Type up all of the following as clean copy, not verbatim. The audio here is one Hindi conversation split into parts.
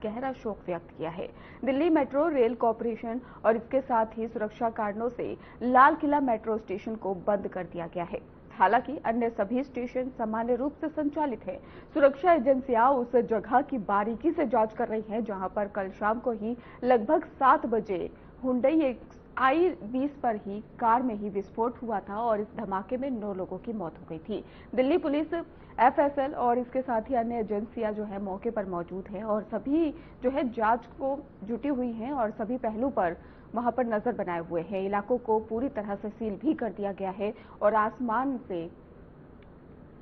गहरा शोक व्यक्त किया है। दिल्ली मेट्रो रेल कॉरपोरेशन और इसके साथ ही सुरक्षा कारणों से लाल किला मेट्रो स्टेशन को बंद कर दिया गया है। हालांकि अन्य सभी स्टेशन सामान्य रूप से संचालित है। सुरक्षा एजेंसियां उस जगह की बारीकी से जांच कर रही हैं जहां पर कल शाम को ही लगभग 7 बजे हुंडई i20 पर ही कार में ही विस्फोट हुआ था और इस धमाके में 9 लोगों की मौत हो गई थी। दिल्ली पुलिस, एफएसएल और इसके साथ ही अन्य एजेंसियां जो है मौके पर मौजूद है और सभी जो है जांच को जुटी हुई हैं और सभी पहलू पर वहां पर नजर बनाए हुए हैं। इलाकों को पूरी तरह से सील भी कर दिया गया है और आसमान से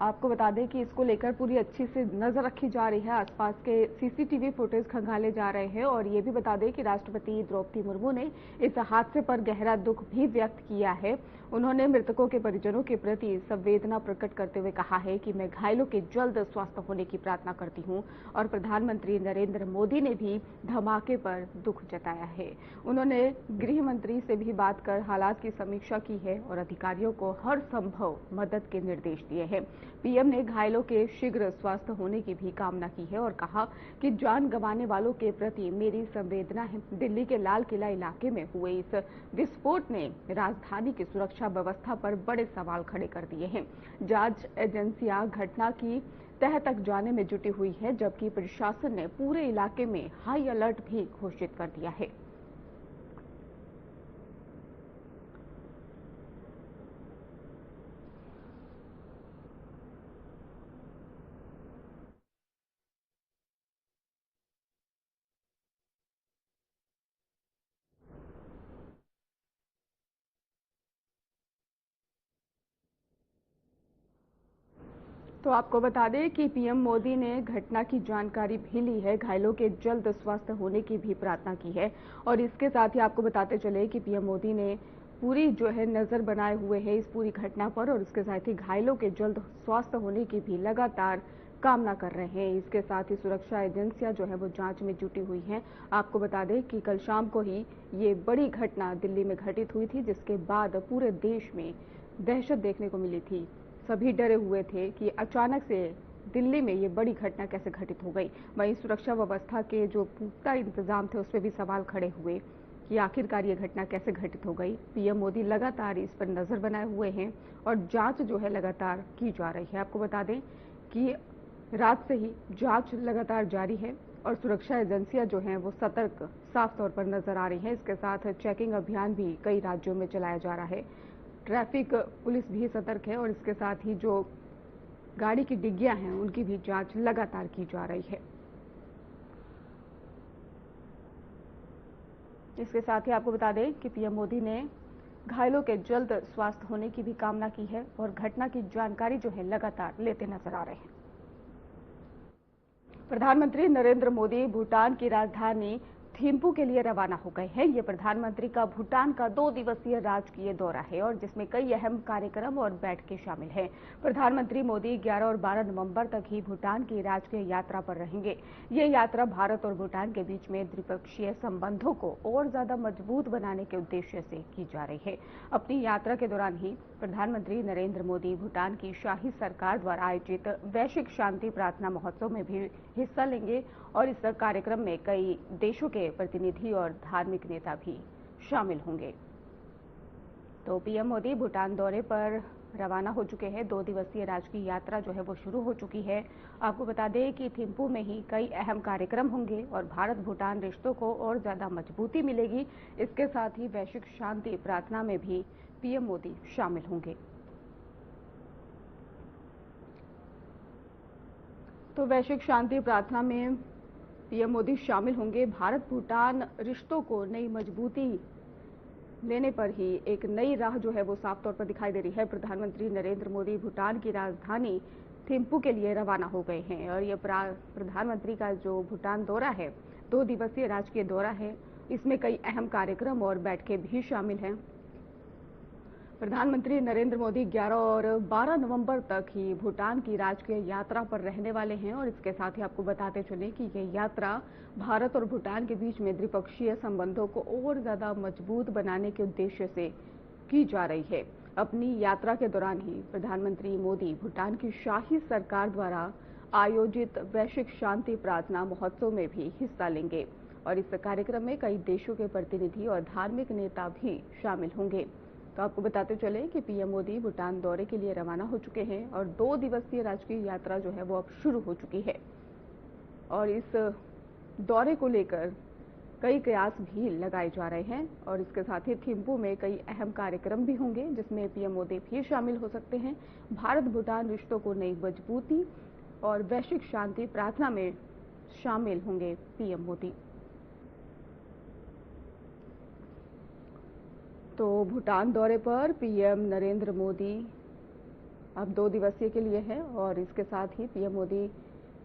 आपको बता दें कि इसको लेकर पूरी अच्छी से नजर रखी जा रही है। आसपास के सीसीटीवी फुटेज खंगाले जा रहे हैं और ये भी बता दें कि राष्ट्रपति द्रौपदी मुर्मू ने इस हादसे पर गहरा दुख भी व्यक्त किया है। उन्होंने मृतकों के परिजनों के प्रति संवेदना प्रकट करते हुए कहा है कि मैं घायलों के जल्द स्वस्थ होने की प्रार्थना करती हूं और प्रधानमंत्री नरेंद्र मोदी ने भी धमाके पर दुख जताया है। उन्होंने गृह मंत्री से भी बात कर हालात की समीक्षा की है और अधिकारियों को हर संभव मदद के निर्देश दिए हैं। पीएम ने घायलों के शीघ्र स्वस्थ होने की भी कामना की है और कहा कि जान गंवाने वालों के प्रति मेरी संवेदना है। दिल्ली के लाल किला इलाके में हुए इस विस्फोट ने राजधानी की सुरक्षा व्यवस्था पर बड़े सवाल खड़े कर दिए हैं। जांच एजेंसियां घटना की तह तक जाने में जुटी हुई है, जबकि प्रशासन ने पूरे इलाके में हाई अलर्ट भी घोषित कर दिया है। तो आपको बता दें कि पीएम मोदी ने घटना की जानकारी भी ली है, घायलों के जल्द स्वस्थ होने की भी प्रार्थना की है और इसके साथ ही आपको बताते चले कि पीएम मोदी ने पूरी जो है नजर बनाए हुए हैं इस पूरी घटना पर और इसके साथ ही घायलों के जल्द स्वस्थ होने की भी लगातार कामना कर रहे हैं। इसके साथ ही सुरक्षा एजेंसियां जो है वो जांच में जुटी हुई हैं। आपको बता दें कि कल शाम को ही ये बड़ी घटना दिल्ली में घटित हुई थी, जिसके बाद पूरे देश में दहशत देखने को मिली थी। सभी डरे हुए थे कि अचानक से दिल्ली में ये बड़ी घटना कैसे घटित हो गई। वहीं सुरक्षा व्यवस्था के जो पुख्ता इंतजाम थे उस पर भी सवाल खड़े हुए कि आखिरकार ये घटना कैसे घटित हो गई। पीएम मोदी लगातार इस पर नजर बनाए हुए हैं और जांच जो है लगातार की जा रही है। आपको बता दें कि रात से ही जांच लगातार जारी है और सुरक्षा एजेंसियां जो हैं वो सतर्क साफ तौर पर नजर आ रही हैं। इसके साथ चेकिंग अभियान भी कई राज्यों में चलाया जा रहा है। ट्रैफिक पुलिस भी सतर्क है और इसके साथ ही जो गाड़ी की डिग्गियां हैं उनकी भी जांच लगातार की जा रही है। इसके साथ ही आपको बता दें कि पीएम मोदी ने घायलों के जल्द स्वास्थ्य होने की भी कामना की है और घटना की जानकारी जो है लगातार लेते नजर आ रहे हैं। प्रधानमंत्री नरेंद्र मोदी भूटान की राजधानी थिम्पू के लिए रवाना हो गए हैं। ये प्रधानमंत्री का भूटान का 2 दिवसीय राजकीय दौरा है और जिसमें कई अहम कार्यक्रम और बैठकें शामिल हैं। प्रधानमंत्री मोदी 11 और 12 नवंबर तक ही भूटान की राजकीय यात्रा पर रहेंगे। ये यात्रा भारत और भूटान के बीच में द्विपक्षीय संबंधों को और ज्यादा मजबूत बनाने के उद्देश्य से की जा रही है। अपनी यात्रा के दौरान ही प्रधानमंत्री नरेंद्र मोदी भूटान की शाही सरकार द्वारा आयोजित वैश्विक शांति प्रार्थना महोत्सव में भी हिस्सा लेंगे और इस कार्यक्रम में कई देशों के प्रतिनिधि और धार्मिक नेता भी शामिल होंगे। तो पीएम मोदी भूटान दौरे पर रवाना हो चुके हैं। 2 दिवसीय राजकीय यात्रा जो है वो शुरू हो चुकी है। आपको बता दें कि थिम्पू में ही कई अहम कार्यक्रम होंगे और भारत भूटान रिश्तों को और ज्यादा मजबूती मिलेगी। इसके साथ ही वैश्विक शांति प्रार्थना में भी पीएम मोदी शामिल होंगे। तो वैश्विक शांति प्रार्थना में पीएम मोदी शामिल होंगे। भारत भूटान रिश्तों को नई मजबूती लेने पर ही एक नई राह जो है वो साफ तौर पर दिखाई दे रही है। प्रधानमंत्री नरेंद्र मोदी भूटान की राजधानी थिम्पू के लिए रवाना हो गए हैं और ये प्रधानमंत्री का जो भूटान दौरा है 2 दिवसीय राजकीय दौरा है, इसमें कई अहम कार्यक्रम और बैठकें भी शामिल हैं। प्रधानमंत्री नरेंद्र मोदी 11 और 12 नवंबर तक ही भूटान की राजकीय यात्रा पर रहने वाले हैं और इसके साथ ही आपको बताते चले कि ये यात्रा भारत और भूटान के बीच में द्विपक्षीय संबंधों को और ज्यादा मजबूत बनाने के उद्देश्य से की जा रही है। अपनी यात्रा के दौरान ही प्रधानमंत्री मोदी भूटान की शाही सरकार द्वारा आयोजित वैश्विक शांति प्रार्थना महोत्सव में भी हिस्सा लेंगे और इस कार्यक्रम में कई देशों के प्रतिनिधि और धार्मिक नेता भी शामिल होंगे। तो आपको बताते चले कि पीएम मोदी भूटान दौरे के लिए रवाना हो चुके हैं और 2 दिवसीय राजकीय यात्रा जो है वो अब शुरू हो चुकी है और इस दौरे को लेकर कई कयास भी लगाए जा रहे हैं और इसके साथ ही थिम्पू में कई अहम कार्यक्रम भी होंगे जिसमें पीएम मोदी भी शामिल हो सकते हैं। भारत भूटान रिश्तों को नई मजबूती और वैश्विक शांति प्रार्थना में शामिल होंगे पीएम मोदी। तो भूटान दौरे पर पीएम नरेंद्र मोदी अब 2 दिवसीय के लिए है और इसके साथ ही पीएम मोदी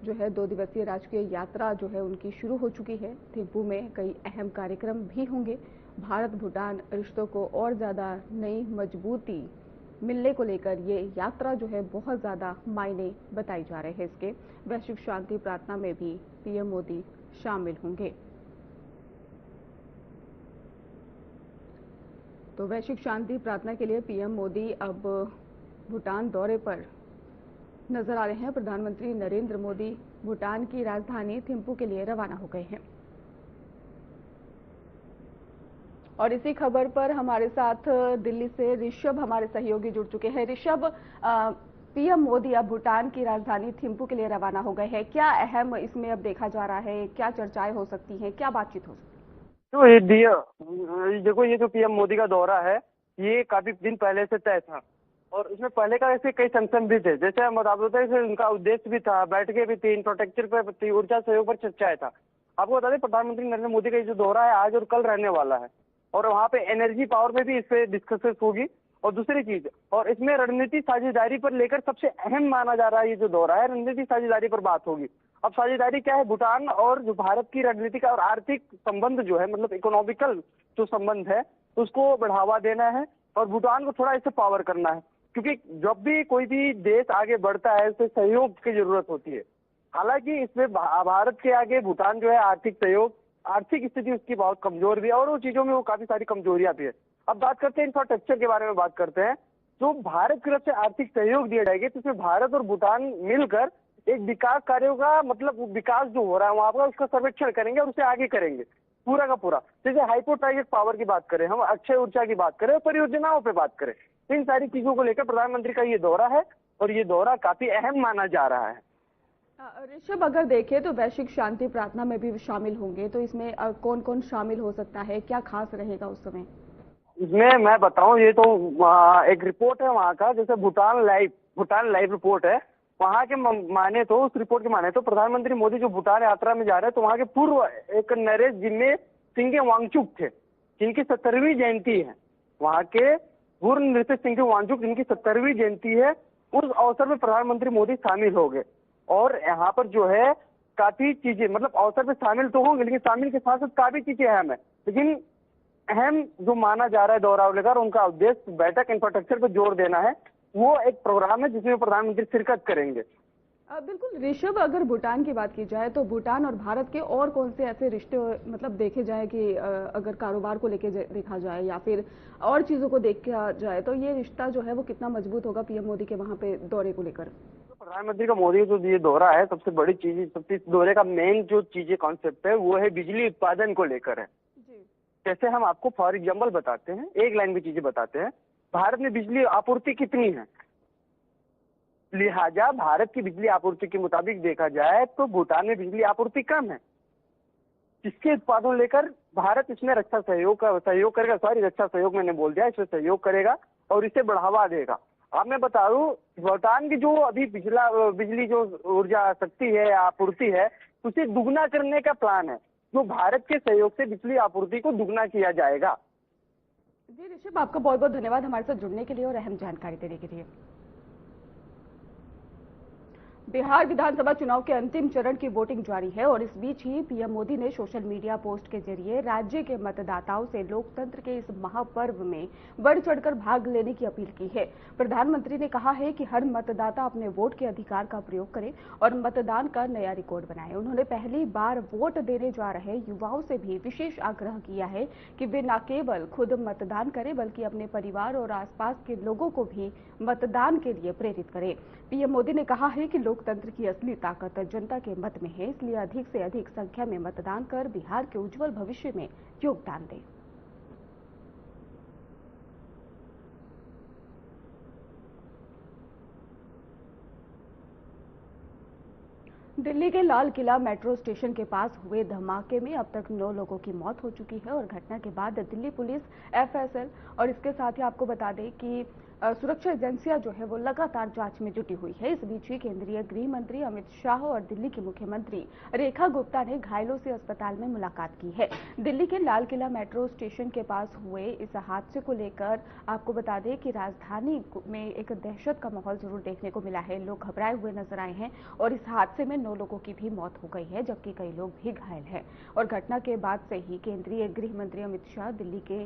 जो है 2 दिवसीय राजकीय यात्रा जो है उनकी शुरू हो चुकी है। थिम्पू में कई अहम कार्यक्रम भी होंगे। भारत भूटान रिश्तों को और ज़्यादा नई मजबूती मिलने को लेकर ये यात्रा जो है बहुत ज़्यादा मायने बताई जा रहे हैं। इसके वैश्विक शांति प्रार्थना में भी पीएम मोदी शामिल होंगे। तो वैश्विक शांति प्रार्थना के लिए पीएम मोदी अब भूटान दौरे पर नजर आ रहे हैं। प्रधानमंत्री नरेंद्र मोदी भूटान की राजधानी थिम्पू के लिए रवाना हो गए हैं और इसी खबर पर हमारे साथ दिल्ली से ऋषभ हमारे सहयोगी जुड़ चुके हैं। ऋषभ, पीएम मोदी अब भूटान की राजधानी थिम्पू के लिए रवाना हो गए हैं। क्या अहम इसमें अब देखा जा रहा है, क्या चर्चाएं हो सकती हैं, क्या बातचीत हो सकती है? तो ये देखो, ये जो पीएम मोदी का दौरा है ये काफी दिन पहले से तय था और इसमें पहले का ऐसे कई संगठन भी थे। जैसे हम बता देते हैं, उनका उद्देश्य भी था, बैठकें भी थी, इंफ्रास्ट्रक्चर पर, ऊर्जा सहयोग पर चर्चाएं था। आपको बता दें, प्रधानमंत्री नरेंद्र मोदी का जो दौरा है आज और कल रहने वाला है और वहाँ पे एनर्जी पावर में भी इस पे डिस्कसेस होगी। और दूसरी चीज, और इसमें रणनीति साझेदारी पर लेकर सबसे अहम माना जा रहा है ये जो दौरा है, रणनीति साझेदारी पर बात होगी। अब साझेदारी क्या है? भूटान और जो भारत की रणनीतिक और आर्थिक संबंध जो है, मतलब इकोनॉमिकल जो संबंध है उसको बढ़ावा देना है और भूटान को थोड़ा इससे पावर करना है, क्योंकि जब भी कोई भी देश आगे बढ़ता है उसे सहयोग की जरूरत होती है। हालांकि इसमें भारत के आगे भूटान जो है आर्थिक सहयोग, आर्थिक स्थिति उसकी बहुत कमजोर भी है और वो चीजों में वो काफी सारी कमजोरियां भी है। अब बात करते हैं इंफ्रास्ट्रक्चर के बारे में, बात करते हैं। जो भारत की तरफ से आर्थिक सहयोग दिया जाएगा तो इसमें भारत और भूटान मिलकर एक विकास कार्यों का, मतलब विकास जो हो रहा है वहां पर उसका सर्वेक्षण करेंगे और उसे आगे करेंगे पूरा का पूरा। जैसे हाइपोटाइक पावर की बात करें, हम अक्षय ऊर्जा की बात करें, परियोजनाओं पे बात करें, इन सारी चीजों को लेकर प्रधानमंत्री का ये दौरा है और ये दौरा काफी अहम माना जा रहा है। ऋषभ, अगर देखें तो वैश्विक शांति प्रार्थना में भी शामिल होंगे, तो इसमें कौन कौन शामिल हो सकता है, क्या खास रहेगा उस समय? इसमें मैं बताऊं, ये तो एक रिपोर्ट है वहाँ का, जैसे भूटान लाइव रिपोर्ट है। वहाँ के माने तो, उस रिपोर्ट के माने तो प्रधानमंत्री मोदी जो भूटान यात्रा में जा रहे हैं तो वहाँ के पूर्व एक नरेश जिम्मे सिंगे वांगचुक थे, जिनकी 70वीं जयंती है। वहाँ के पूर्व नरेश सिंगे वांगचुक जिनकी 70वीं जयंती है, उस अवसर में प्रधानमंत्री मोदी शामिल हो गए और यहाँ पर जो है काफी चीजें, मतलब अवसर पे शामिल तो होंगे लेकिन शामिल के साथ साथ काफी चीजें अहम है। लेकिन अहम जो माना जा रहा है दौरा लेकर, उनका उद्देश्य बैठक इंफ्रास्ट्रक्चर पर जोर देना है। वो एक प्रोग्राम है जिसमें प्रधानमंत्री शिरकत करेंगे। बिल्कुल ऋषभ, अगर भूटान की बात की जाए तो भूटान और भारत के और कौन से ऐसे रिश्ते मतलब देखे जाए कि अगर कारोबार को लेके देखा जाए या फिर और चीजों को देखा जाए तो ये रिश्ता जो है वो कितना मजबूत होगा पीएम मोदी के वहां पे दौरे को लेकर? प्रधानमंत्री का मोदी जो ये दौरा है, सबसे बड़ी चीज, सबसे इस दौरे का मेन जो चीजें कॉन्सेप्ट है वो है बिजली उत्पादन को लेकर है। जैसे हम आपको फॉर एग्जाम्पल बताते हैं, एक लाइन में चीजें बताते हैं। भारत में बिजली आपूर्ति कितनी है, लिहाजा भारत की बिजली आपूर्ति के मुताबिक देखा जाए तो भूटान में बिजली आपूर्ति कम है, जिसके उत्पादन लेकर भारत इसमें रक्षा सहयोग करेगा। रक्षा सहयोग मैंने बोल दिया, इसमें सहयोग करेगा और इसे बढ़ावा देगा। अब मैं बता दूं, भूटान की जो अभी बिजली जो ऊर्जा शक्ति है, आपूर्ति है, उसे दुगना करने का प्लान है, जो भारत के सहयोग से बिजली आपूर्ति को दुगना किया जाएगा। जी ऋषभ, आपका बहुत बहुत धन्यवाद हमारे साथ जुड़ने के लिए और अहम जानकारी देने के लिए। बिहार विधानसभा चुनाव के अंतिम चरण की वोटिंग जारी है और इस बीच ही पीएम मोदी ने सोशल मीडिया पोस्ट के जरिए राज्य के मतदाताओं से लोकतंत्र के इस महापर्व में बढ़ चढ़कर भाग लेने की अपील की है। प्रधानमंत्री ने कहा है कि हर मतदाता अपने वोट के अधिकार का प्रयोग करे और मतदान का नया रिकॉर्ड बनाए। उन्होंने पहली बार वोट देने जा रहे युवाओं से भी विशेष आग्रह किया है कि वे न केवल खुद मतदान करें बल्कि अपने परिवार और आसपास के लोगों को भी मतदान के लिए प्रेरित करें। पीएम मोदी ने कहा है कि लोकतंत्र की असली ताकत जनता के मत में है, इसलिए अधिक से अधिक संख्या में मतदान कर बिहार के उज्जवल भविष्य में योगदान दें। दिल्ली के लाल किला मेट्रो स्टेशन के पास हुए धमाके में अब तक 9 लोगों की मौत हो चुकी है और घटना के बाद दिल्ली पुलिस, एफएसएल और इसके साथ ही आपको बता दें कि सुरक्षा एजेंसियां जो है वो लगातार जांच में जुटी हुई है। इस बीच ही केंद्रीय गृह मंत्री अमित शाह और दिल्ली की मुख्यमंत्री रेखा गुप्ता ने घायलों से अस्पताल में मुलाकात की है। दिल्ली के लाल किला मेट्रो स्टेशन के पास हुए इस हादसे को लेकर आपको बता दें कि राजधानी में एक दहशत का माहौल जरूर देखने को मिला है। लोग घबराए हुए नजर आए हैं और इस हादसे में 9 लोगों की भी मौत हो गई है, जबकि कई लोग भी घायल हैं। और घटना के बाद से ही केंद्रीय गृह मंत्री अमित शाह दिल्ली के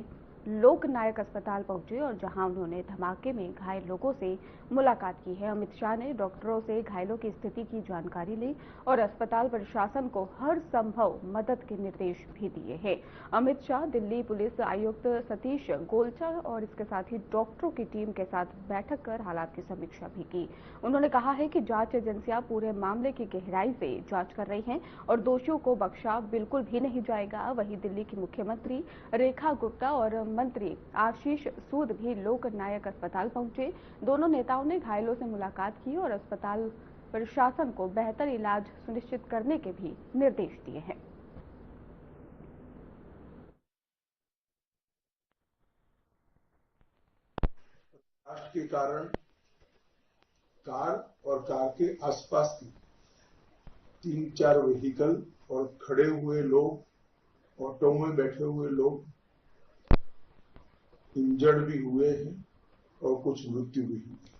लोकनायक अस्पताल पहुंचे और जहां उन्होंने धमाके में घायल लोगों से मुलाकात की है। अमित शाह ने डॉक्टरों से घायलों की स्थिति की जानकारी ली और अस्पताल प्रशासन को हर संभव मदद के निर्देश भी दिए हैं। अमित शाह दिल्ली पुलिस आयुक्त सतीश गोलचा और इसके साथ ही डॉक्टरों की टीम के साथ बैठक कर हालात की समीक्षा भी की। उन्होंने कहा है कि जांच एजेंसियां पूरे मामले की गहराई से जांच कर रही हैं और दोषियों को बख्शा बिल्कुल भी नहीं जाएगा। वहीं दिल्ली की मुख्यमंत्री रेखा गुप्ता और मंत्री आशीष सूद भी लोकनायक अस्पताल पहुंचे। दोनों नेताओं ने घायलों से मुलाकात की और अस्पताल प्रशासन को बेहतर इलाज सुनिश्चित करने के भी निर्देश दिए हैं। ब्लास्ट के कारण कार और कार के आसपास की 3-4 व्हीकल और खड़े हुए लोग, ऑटो में बैठे हुए लोग इंजर्ड भी हुए हैं और कुछ मृत्यु भी हुई है।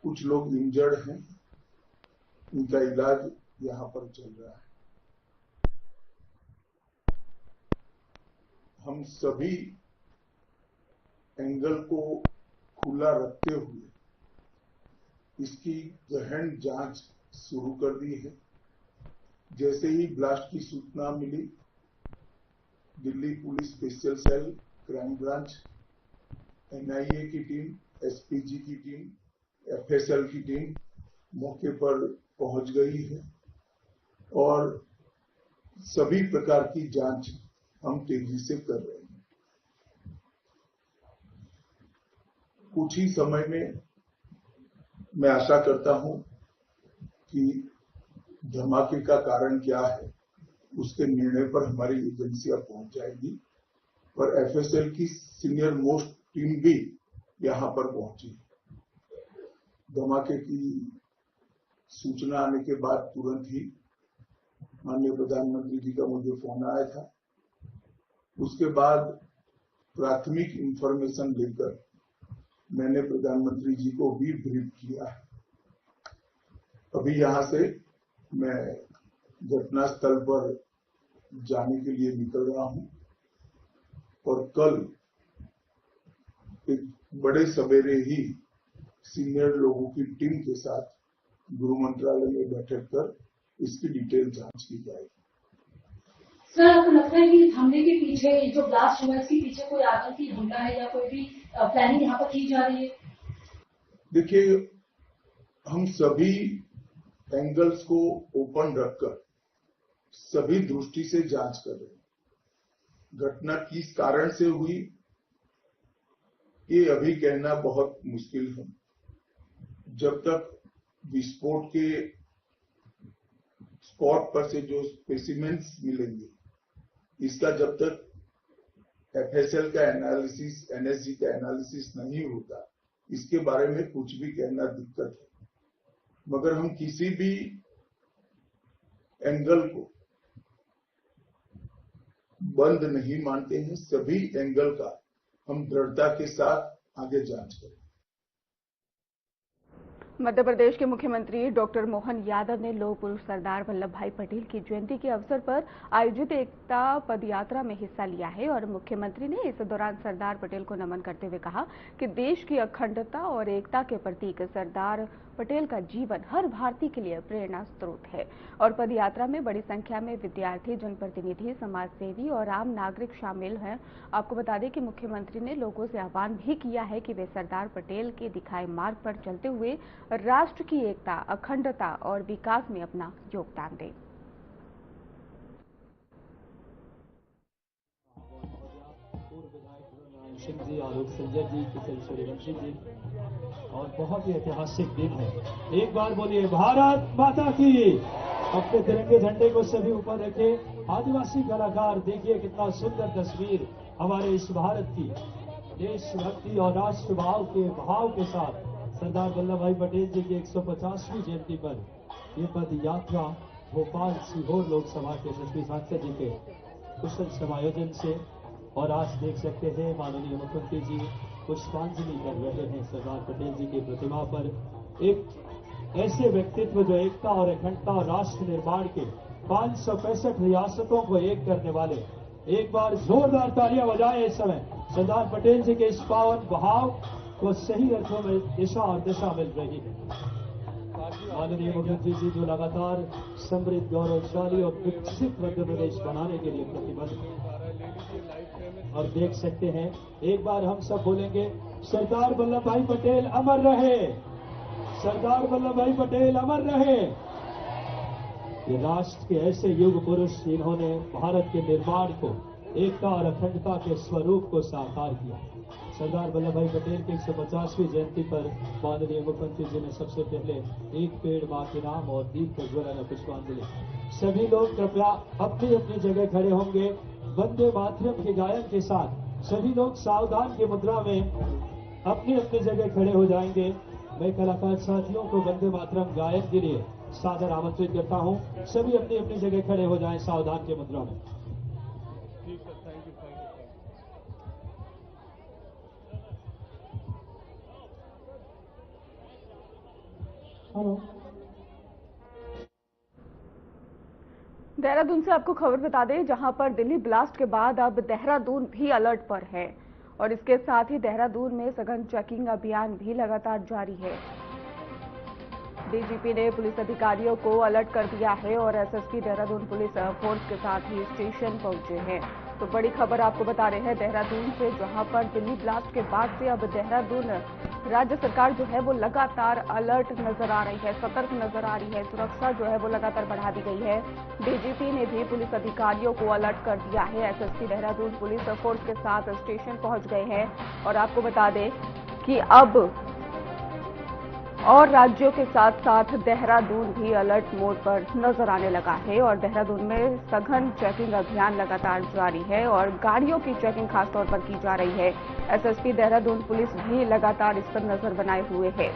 कुछ लोग इंजर्ड हैं, उनका इलाज यहां पर चल रहा है। हम सभी एंगल को खुला रखते हुए इसकी गहन जांच शुरू कर दी है। जैसे ही ब्लास्ट की सूचना मिली, Delhi police special cell, crime branch, NIA की टीम, एसपीजी की टीम, एफएसएल की टीम मौके पर पहुंच गई है और सभी प्रकार की जांच हम तेजी से कर रहे हैं। कुछ ही समय में मैं आशा करता हूं कि धमाके का कारण क्या है उसके निर्णय पर हमारी एजेंसियां पहुंच जाएगी और एफएसएल की सीनियर मोस्ट टीम भी यहां पर पहुंची। धमाके की सूचना आने के बाद तुरंत ही माननीय प्रधानमंत्री जी का मुझे फोन आया था। उसके बाद प्राथमिक इंफॉर्मेशन लेकर मैंने प्रधानमंत्री जी को भी ब्रीफ किया है। अभी यहां से मैं घटना स्थल पर जाने के लिए निकल रहा हूं और कल एक बड़े सवेरे ही सीनियर लोगों की टीम के साथ गृह मंत्रालय में बैठक कर इसकी डिटेल जांच की जाएगी। सर, आपको लगता है कि हमले के पीछे जो ब्लास्ट हुआ इसके पीछे कोई आतंकी हमला है या कोई भी प्लानिंग यहाँ पर की जा रही है? देखिए, हम सभी एंगल्स को ओपन रखकर सभी दृष्टि से जांच कर रहे हैं। घटना किस कारण से हुई ये अभी कहना बहुत मुश्किल है। जब तक विस्फोट के स्पॉट पर से जो स्पेसिमेंस मिलेंगे, इसका जब तक एफएसएल का एनालिसिस, एनएसजी का एनालिसिस नहीं होता, इसके बारे में कुछ भी कहना दिक्कत है। मगर हम किसी भी एंगल को बंद नहीं मानते हैं। सभी एंगल का हम दृढ़ता के साथ आगे जांच करें। मध्य प्रदेश के मुख्यमंत्री डॉक्टर मोहन यादव ने लौह पुरुष सरदार वल्लभ भाई पटेल की जयंती के अवसर पर आयोजित एकता पदयात्रा में हिस्सा लिया है और मुख्यमंत्री ने इस दौरान सरदार पटेल को नमन करते हुए कहा कि देश की अखंडता और एकता के प्रतीक सरदार पटेल का जीवन हर भारतीय के लिए प्रेरणा स्रोत है। और पदयात्रा में बड़ी संख्या में विद्यार्थी, जनप्रतिनिधि, समाजसेवी और आम नागरिक शामिल हैं। आपको बता दें कि मुख्यमंत्री ने लोगों से आह्वान भी किया है कि वे सरदार पटेल के दिखाए मार्ग पर चलते हुए राष्ट्र की एकता, अखंडता और विकास में अपना योगदान दें। सिंह जी, आलोक संजय जी, किशन सूर्यवंशी जी, और बहुत ही ऐतिहासिक दिन है। एक बार बोलिए भारत माता की। अपने तिरंगे झंडे को सभी ऊपर रखे। आदिवासी कलाकार देखिए कितना सुंदर तस्वीर हमारे इस भारत की देशभक्ति और राष्ट्रभाव के भाव के साथ सरदार वल्लभ भाई पटेल जी की 150वीं जयंती पर ये पद यात्रा भोपाल सीहोर लोकसभा के यशस्वी सांसद जी के कुशल समायोजन से, और आज देख सकते हैं माननीय मुख्यमंत्री जी पुष्पांजलि कर रहे हैं सरदार पटेल जी की प्रतिमा पर। एक ऐसे व्यक्तित्व जो एकता और अखंडता और राष्ट्र निर्माण के 565 रियासतों को एक करने वाले, एक बार जोरदार तालियां बजाएं इस समय सरदार पटेल जी के इस पावन भाव को सही अर्थों में दिशा और दिशा मिल रही है। माननीय मुख्यमंत्री जी जो लगातार समृद्ध, गौरवशाली और विकसित मध्य प्रदेश बनाने के लिए प्रतिबद्ध हैं, और देख सकते हैं एक बार हम सब बोलेंगे सरदार वल्लभ भाई पटेल अमर रहे, सरदार वल्लभ भाई पटेल अमर रहे। ये राष्ट्र के ऐसे युग पुरुष जिन्होंने भारत के निर्माण को, एकता और अखंडता के स्वरूप को साकार किया। सरदार वल्लभ भाई पटेल की 150वीं जयंती पर माननीय मुख्यमंत्री जी ने सबसे पहले एक पेड़ मां के नाम और दीप प्रज्वलन और पुष्पांजलि। सभी लोग कृपया अपनी अपनी जगह खड़े होंगे। वंदे मातरम के गायन के साथ सभी लोग सावधान की मुद्रा में अपनी अपनी जगह खड़े हो जाएंगे। मैं कलाकार साथियों को वंदे मातरम गायन के लिए सादर आमंत्रित करता हूं। सभी अपनी अपनी जगह खड़े हो जाएं सावधान की मुद्रा में। हेलो। देहरादून से आपको खबर बता दें, जहां पर दिल्ली ब्लास्ट के बाद अब देहरादून भी अलर्ट पर है और इसके साथ ही देहरादून में सघन चेकिंग अभियान भी लगातार जारी है। डीजीपी ने पुलिस अधिकारियों को अलर्ट कर दिया है और एसएसपी देहरादून पुलिस फोर्स के साथ ही स्टेशन पहुंचे हैं। तो बड़ी खबर आपको बता रहे हैं देहरादून से, जहां पर दिल्ली ब्लास्ट के बाद से अब देहरादून राज्य सरकार जो है वो लगातार अलर्ट नजर आ रही है, सतर्क नजर आ रही है। सुरक्षा जो है वो लगातार बढ़ा दी गई है। डीजीपी ने भी पुलिस अधिकारियों को अलर्ट कर दिया है। एसएसपी देहरादून पुलिस फोर्स के साथ स्टेशन पहुंच गए हैं और आपको बता दें कि अब और राज्यों के साथ साथ देहरादून भी अलर्ट मोड पर नजर आने लगा है और देहरादून में सघन चेकिंग अभियान लगातार जारी है और गाड़ियों की चेकिंग खासतौर पर की जा रही है। एसएसपी देहरादून पुलिस भी लगातार इस पर नजर बनाए हुए है।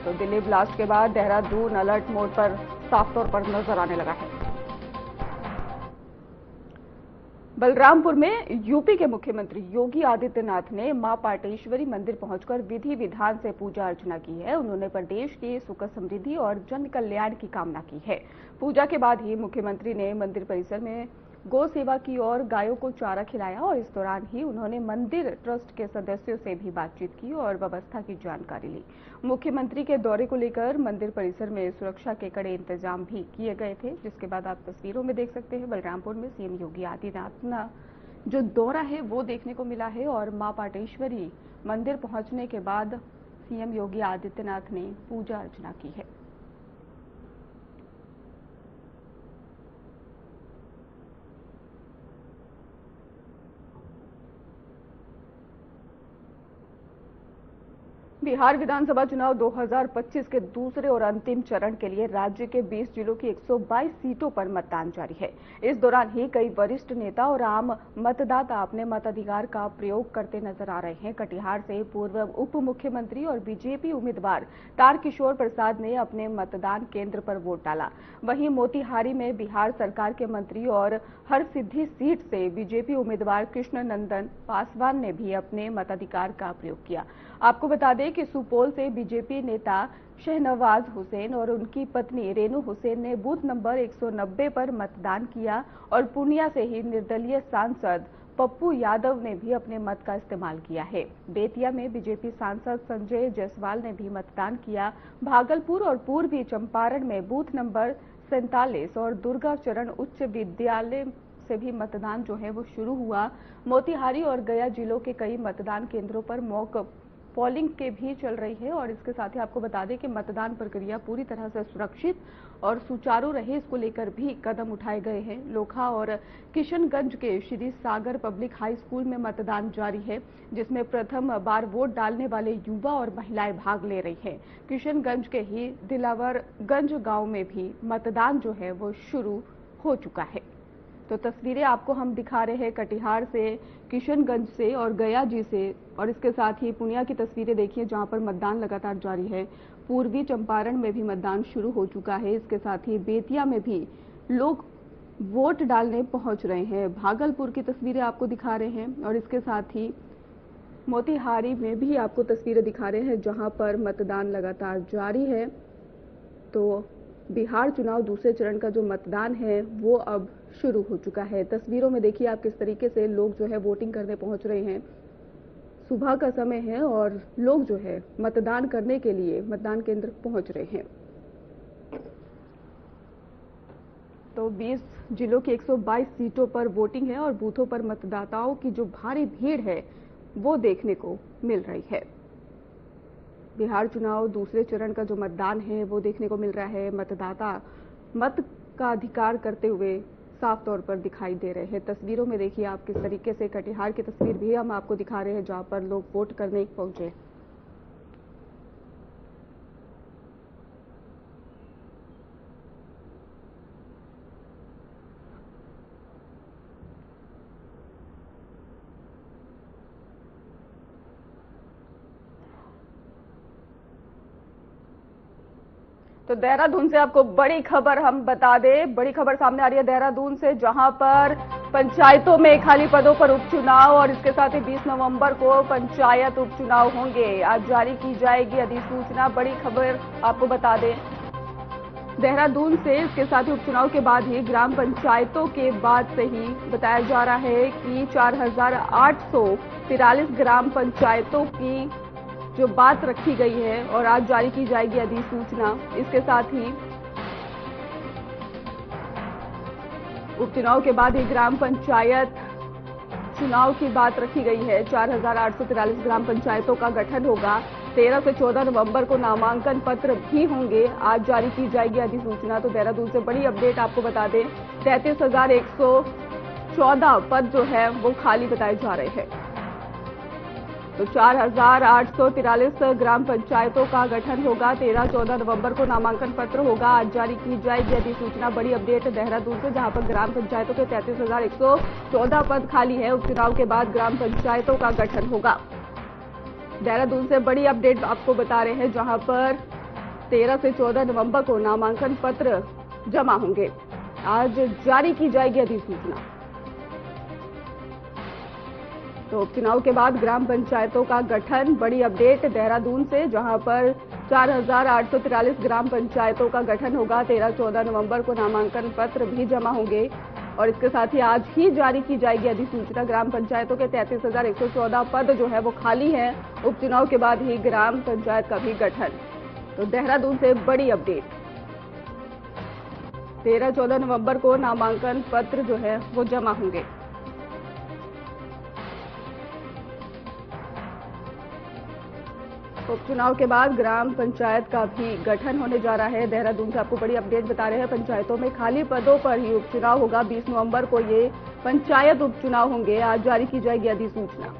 तो दिल्ली ब्लास्ट के बाद देहरादून अलर्ट मोड पर साफ तौर पर नजर आने लगा है। बलरामपुर में यूपी के मुख्यमंत्री योगी आदित्यनाथ ने मां पाटेश्वरी मंदिर पहुंचकर विधि विधान से पूजा अर्चना की है। उन्होंने प्रदेश की सुख समृद्धि और जन कल्याण की कामना की है। पूजा के बाद ही मुख्यमंत्री ने मंदिर परिसर में गौ सेवा की और गायों को चारा खिलाया और इस दौरान ही उन्होंने मंदिर ट्रस्ट के सदस्यों से भी बातचीत की और व्यवस्था की जानकारी ली। मुख्यमंत्री के दौरे को लेकर मंदिर परिसर में सुरक्षा के कड़े इंतजाम भी किए गए थे, जिसके बाद आप तस्वीरों में देख सकते हैं बलरामपुर में सीएम योगी आदित्यनाथ का जो दौरा है वो देखने को मिला है और मां पाटेश्वरी मंदिर पहुंचने के बाद सीएम योगी आदित्यनाथ ने पूजा अर्चना की है। बिहार विधानसभा चुनाव 2025 के दूसरे और अंतिम चरण के लिए राज्य के 20 जिलों की 122 सीटों पर मतदान जारी है। इस दौरान ही कई वरिष्ठ नेता और आम मतदाता अपने मताधिकार का प्रयोग करते नजर आ रहे हैं। कटिहार से पूर्व उप मुख्यमंत्री और बीजेपी उम्मीदवार तारकिशोर प्रसाद ने अपने मतदान केंद्र पर वोट डाला। वहीं मोतिहारी में बिहार सरकार के मंत्री और हरसिद्धि सीट से बीजेपी उम्मीदवार कृष्ण नंदन पासवान ने भी अपने मताधिकार का प्रयोग किया। आपको बता दें कि सुपौल से बीजेपी नेता शहनवाज हुसैन और उनकी पत्नी रेनू हुसैन ने बूथ नंबर 190 पर मतदान किया और पूर्णिया से ही निर्दलीय सांसद पप्पू यादव ने भी अपने मत का इस्तेमाल किया है। बेतिया में बीजेपी सांसद संजय जायसवाल ने भी मतदान किया। भागलपुर और पूर्वी चंपारण में बूथ नंबर 47 और दुर्गा चरण उच्च विद्यालय से भी मतदान जो है वो शुरू हुआ। मोतिहारी और गया जिलों के कई मतदान केंद्रों पर मॉक पोलिंग के भी चल रही है और इसके साथ ही आपको बता दें कि मतदान प्रक्रिया पूरी तरह से सुरक्षित और सुचारू रहे, इसको लेकर भी कदम उठाए गए हैं। लोखा और किशनगंज के श्री सागर पब्लिक हाई स्कूल में मतदान जारी है, जिसमें प्रथम बार वोट डालने वाले युवा और महिलाएं भाग ले रही हैं। किशनगंज के ही दिलावरगंज गांव में भी मतदान जो है वो शुरू हो चुका है। तो तस्वीरें आपको हम दिखा रहे हैं कटिहार से, किशनगंज से और गया जी से, और इसके साथ ही पूर्णिया की तस्वीरें देखिए जहां पर मतदान लगातार जारी है। पूर्वी चंपारण में भी मतदान शुरू हो चुका है। इसके साथ ही बेतिया में भी लोग वोट डालने पहुंच रहे हैं। भागलपुर की तस्वीरें आपको दिखा रहे हैं और इसके साथ ही मोतिहारी में भी आपको तस्वीरें दिखा रहे हैं जहां पर मतदान लगातार जारी है। तो बिहार चुनाव दूसरे चरण का जो मतदान है वो अब शुरू हो चुका है। तस्वीरों में देखिए आप किस तरीके से लोग जो है वोटिंग करने पहुंच रहे हैं। सुबह का समय है और लोग जो है मतदान करने के लिए मतदान केंद्र पहुंच रहे हैं। तो 20 जिलों की 122 सीटों पर वोटिंग है और बूथों पर मतदाताओं की जो भारी भीड़ है वो देखने को मिल रही है। बिहार चुनाव दूसरे चरण का जो मतदान है वो देखने को मिल रहा है। मतदाता मत का अधिकार करते हुए साफ तौर पर दिखाई दे रहे हैं। तस्वीरों में देखिए आप किस तरीके से, कटिहार की तस्वीर भी हम आपको दिखा रहे हैं जहां पर लोग वोट करने पहुंचे। तो देहरादून से आपको बड़ी खबर हम बता दें, बड़ी खबर सामने आ रही है देहरादून से, जहां पर पंचायतों में खाली पदों पर उपचुनाव और इसके साथ ही 20 नवंबर को पंचायत उपचुनाव होंगे। आज जारी की जाएगी अधिसूचना। बड़ी खबर आपको बता दें देहरादून से, इसके साथ ही उपचुनाव के बाद ही ग्राम पंचायतों के बाद से ही बताया जा रहा है कि 4843 ग्राम पंचायतों की जो बात रखी गई है और आज जारी की जाएगी अधिसूचना। इसके साथ ही उपचुनाव के बाद ही ग्राम पंचायत चुनाव की बात रखी गई है। 4843 ग्राम पंचायतों का गठन होगा। 13 से 14 नवंबर को नामांकन पत्र भी होंगे। आज जारी की जाएगी अधिसूचना। तो देहरादून से बड़ी अपडेट आपको बता दें, 33,114 पद जो है वो खाली बताए जा रहे हैं। तो 4843 ग्राम पंचायतों का गठन होगा। 13-14 नवंबर को नामांकन पत्र होगा। आज जारी की जाएगी अधिसूचना। बड़ी अपडेट देहरादून से, जहां पर ग्राम पंचायतों के 33,114 पद खाली है। उपचुनाव के बाद ग्राम पंचायतों का गठन होगा। देहरादून से बड़ी अपडेट आपको बता रहे हैं, जहां पर 13 से 14 नवंबर को नामांकन पत्र जमा होंगे। आज जारी की जाएगी अधिसूचना। तो उपचुनाव के बाद ग्राम पंचायतों का गठन, बड़ी अपडेट देहरादून से, जहां पर 4843 ग्राम पंचायतों का गठन होगा। 13-14 नवंबर को नामांकन पत्र भी जमा होंगे और इसके साथ ही आज ही जारी की जाएगी अधिसूचना। ग्राम पंचायतों के 33,114 पद जो है वो खाली है। उपचुनाव के बाद ही ग्राम पंचायत का भी गठन। तो देहरादून से बड़ी अपडेट, 13-14 नवंबर को नामांकन पत्र जो है वो जमा होंगे। उपचुनाव के बाद ग्राम पंचायत का भी गठन होने जा रहा है। देहरादून से आपको बड़ी अपडेट बता रहे हैं। पंचायतों में खाली पदों पर ही उपचुनाव होगा। 20 नवंबर को ये पंचायत उपचुनाव होंगे। आज जारी की जाएगी अधिसूचना।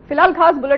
फिलहाल खास बुलेटिन